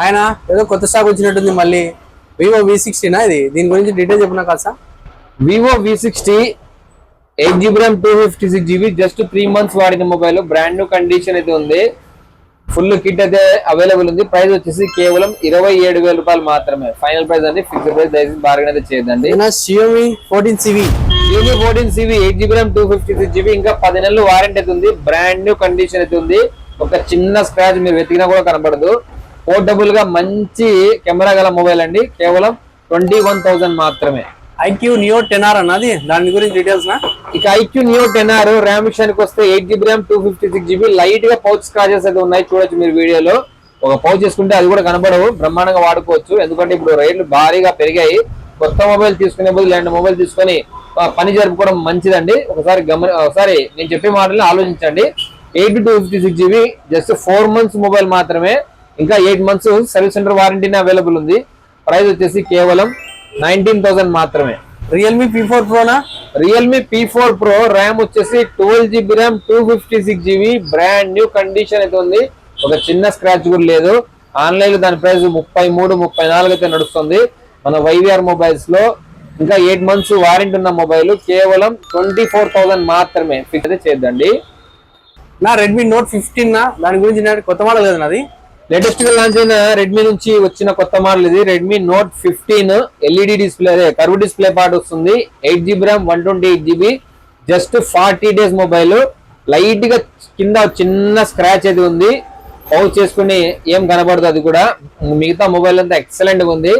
ఆయన ఏదో కొత్త స్టాక్ వచ్చినట్టుంది మళ్ళీ. వివో V60 ఇది, దీని గురించి డీటెయిల్ చెప్పినా కాదు sir. Vivo V60 8GB RAM 256GB just 3 months వాడిన మొబైల్, బ్రాండ్ న్యూ కండిషన్ అయితే ఉంది. ఫుల్ కిట్ అయితే అవైలబుల్ ఉంది. ప్రైస్ వచ్చేసి కేవలం 27,000 రూపాయలు మాత్రమే. ఫైనల్ ప్రైస్ అండి, ఫిక్స్డ్ ప్రైస్. దయచేసి బార్గెన్ అయితే చేయదండి. Xiaomi 14CV 8GB RAM 256GB ఇంకా 10 నెలలు వారంటీ అయితే ఉంది. బ్రాండ్ న్యూ కండిషన్ అయితే ఉంది. ఒక చిన్న స్క్రాచ్ మీరు వెతికినా కూడా కనపడదు. పోర్టబుల్ గా మంచి కెమెరా గల మొబైల్ అండి, కేవలం 21,000 మాత్రమే. IQ Neo 10R అన్నది, దాని గురించి డీటెయిల్స్ నా. ఇక IQ Neo 10R ర్యామ్ విషయానికి వస్తే 8GB RAM 256GB లైట్ గా పౌచ్ స్క్రాచెస్ అయితే ఉన్నాయి, చూడొచ్చు మీరు వీడియోలో. ఒక పౌచ్ చేసుకుంటే అది కూడా కనబడవు, బ్రహ్మాండంగా వాడుకోవచ్చు. ఎందుకంటే ఇప్పుడు రేట్లు భారీగా పెరిగాయి. కొత్త మొబైల్ తీసుకునే బదులు ఇలాంటి మొబైల్ తీసుకొని పని జరుపుకోవడం మంచిదండి. ఒకసారి నేను చెప్పే మాటలను ఆలోచించండి. 8 256GB జస్ట్ 4 months మొబైల్ మాత్రమే. ఇంకా 8 months సర్వీస్ సెంటర్ వారంటీనే అవైలబుల్ ఉంది. ప్రైస్ వచ్చేసి కేవలం 19,000 మాత్రమే. Realme P4 Pro నా? Realme P4 Pro ర్యామ్ వచ్చేసి 12GB RAM 256GB brand new condition అయితే ఉంది. ఒక చిన్న స్క్రాచ్ కూడా లేదు. ఆన్లైన్ లో దాని ప్రైస్ 33-34 అయితే నడుస్తుంది మన YVR మొబైల్స్ లో. ఇంకా 8 months వారంటీ ఉన్న మొబైల్ కేవలం 24,000 మాత్రమే. ఫిక్స్ అయితే చేద్దండి. నా Redmi Note 15 నా, దాని గురించి కొత్త మోడల్ కదా నాది. లేటెస్ట్ గా లాంచ్ అయిన రెడ్మీ నుంచి వచ్చిన కొత్త మోడల్ ఇది. Redmi Note 15 LED display, curve display part వస్తుంది. 8GB RAM 128GB just 40 days mobile. Light గా కింద చిన్న స్క్రాచ్ అయితే ఉంది, పౌచ్ చేసుకుని ఏం కనబడదు. అది కూడా మిగతా మొబైల్ అంతా ఎక్సలెంట్ గా ఉంది,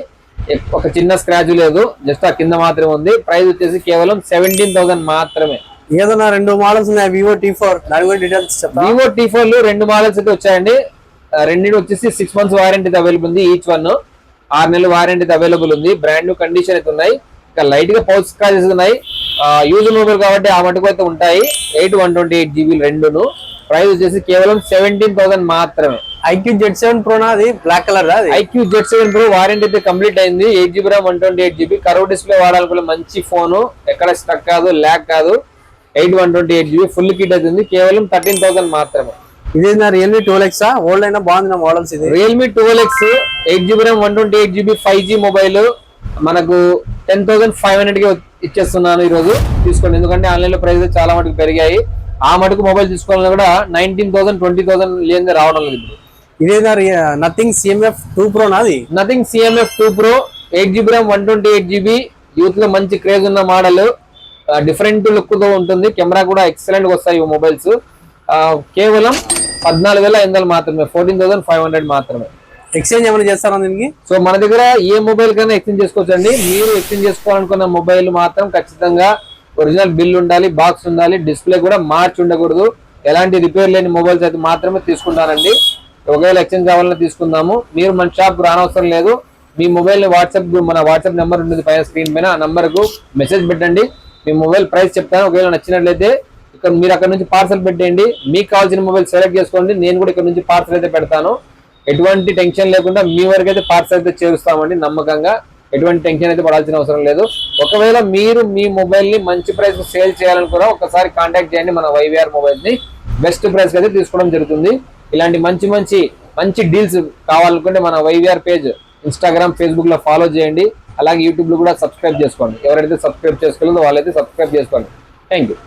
ఒక చిన్న స్క్రాచ్ లేదు, జస్ట్ ఆ కింద మాత్రమే ఉంది. ప్రైస్ వచ్చేసి కేవలం 17,000 మాత్రమే. ఏదన్నా 2 మోడల్స్ ఉన్నాయి Vivo T4, దాని గురించి డీటెయిల్స్ చెప్తా. Vivo T4 లో 2 మోడల్స్ అయితే వచ్చాయండి. రెండింటి వచ్చేసి 6 months వారంటీ అవైలబుల్ ఉంది. ఈచ్ వన్ 6 నెలలు వారంటీ అవైలబుల్ ఉంది. బ్రాండ్ న్యూ కండిషన్ అయితే ఉన్నాయి. ఇంకా లైట్ గా పౌచ్ స్క్రాచెస్ ఉన్నాయి. యూజ్ మొబైల్ కాబట్టి ఆ మటుకు అయితే ఉంటాయి. 8 128GB రెండును. ప్రైస్ వచ్చేసి కేవలం 17,000 మాత్రమే. IQ Z7 Pro నా, అది black colour. IQ Z7 Pro warranty అయితే కంప్లీట్ అయింది. 8GB RAM 128GB curve display వాడాలనుకునే మంచి ఫోన్, ఎక్కడ స్టక్ కాదు, ల్యాగ్ కాదు. 8 128GB ఫుల్ కిట్ అవుతుంది. కేవలం 13,000 మాత్రమే. ఇది Realme 12X ఓల్డ్ అయినా బాగుంది మోడల్స్. ఇది Realme 12X 8GB RAM 128GB 5G mobile మనకు 10,500 కి ఇచ్చేస్తున్నాను ఈ రోజు. తీసుకోండి, ఎందుకంటే ఆన్లైన్ లో ప్రైస్ చాలా మటుకు పెరిగాయి. ఆ మటుకు మొబైల్ తీసుకోవాలన్నా కూడా 19,000 20,000 లేని రావడం లేదు. ఇదేనా నథింగ్ CMF 2 Pro నాది. Nothing CMF 2 Pro 8GB RAM 128GB youth లో మంచి క్రేజ్ ఉన్న మోడల్, డిఫరెంట్ లుక్ తో ఉంటుంది. కెమెరా కూడా ఎక్సలెంట్ గా వస్తాయి ఈ మొబైల్స్. కేవలం 14,500 మాత్రమే. 14,500 మాత్రమే. ఎక్స్చేంజ్ ఏమైనా చేస్తారా దీనికి? సో మన దగ్గర ఏ మొబైల్ కన్నా ఎక్స్చేంజ్ చేసుకోవచ్చండి. మీరు ఎక్స్చేంజ్ చేసుకోవాలనుకున్న మొబైల్ మాత్రం ఖచ్చితంగా ఒరిజినల్ బిల్ ఉండాలి, బాక్స్ ఉండాలి, డిస్ప్లే కూడా మార్చి ఉండకూడదు. ఎలాంటి రిపేర్ లేని మొబైల్స్ అయితే మాత్రమే తీసుకుంటానండి. ఒకవేళ ఎక్స్చేంజ్ కావాలన్నా తీసుకుందాము. మీరు మన షాప్ రానవసరం లేదు. మీ మొబైల్ ని మన వాట్సాప్ నెంబర్ ఉంటుంది పైన స్క్రీన్ పైన, ఆ నెంబర్ కు మెసేజ్ పెట్టండి. మీ మొబైల్ ప్రైస్ చెప్తాను. ఒకవేళ నచ్చినట్లయితే మీరు అక్కడ నుంచి పార్సల్ పెట్టండి. మీకు కావాల్సిన మొబైల్ సెలెక్ట్ చేసుకోండి. నేను కూడా ఇక్కడ నుంచి పార్సల్ అయితే పెడతాను. ఎటువంటి టెన్షన్ లేకుండా మీ వరకు అయితే పార్సల్ అయితే చేరుస్తామండి నమ్మకంగా. ఎటువంటి టెన్షన్ అయితే పడాల్సిన అవసరం లేదు. ఒకవేళ మీరు మీ మొబైల్ ని మంచి ప్రైస్ సేల్ చేయాలనుకున్నా ఒకసారి కాంటాక్ట్ చేయండి. మన YVR మొబైల్స్ ని బెస్ట్ ప్రైస్ అయితే తీసుకోవడం జరుగుతుంది. ఇలాంటి మంచి డీల్స్ కావాలనుకుంటే మన YVR పేజ్ ఇన్స్టాగ్రామ్, ఫేస్బుక్ లో ఫాలో చేయండి. అలాగే యూట్యూబ్ లో కూడా సబ్స్క్రైబ్ చేసుకోండి. ఎవరైతే సబ్స్క్రైబ్ చేసుకోలేదో వాళ్ళైతే సబ్స్క్రైబ్ చేసుకోండి. Thank you.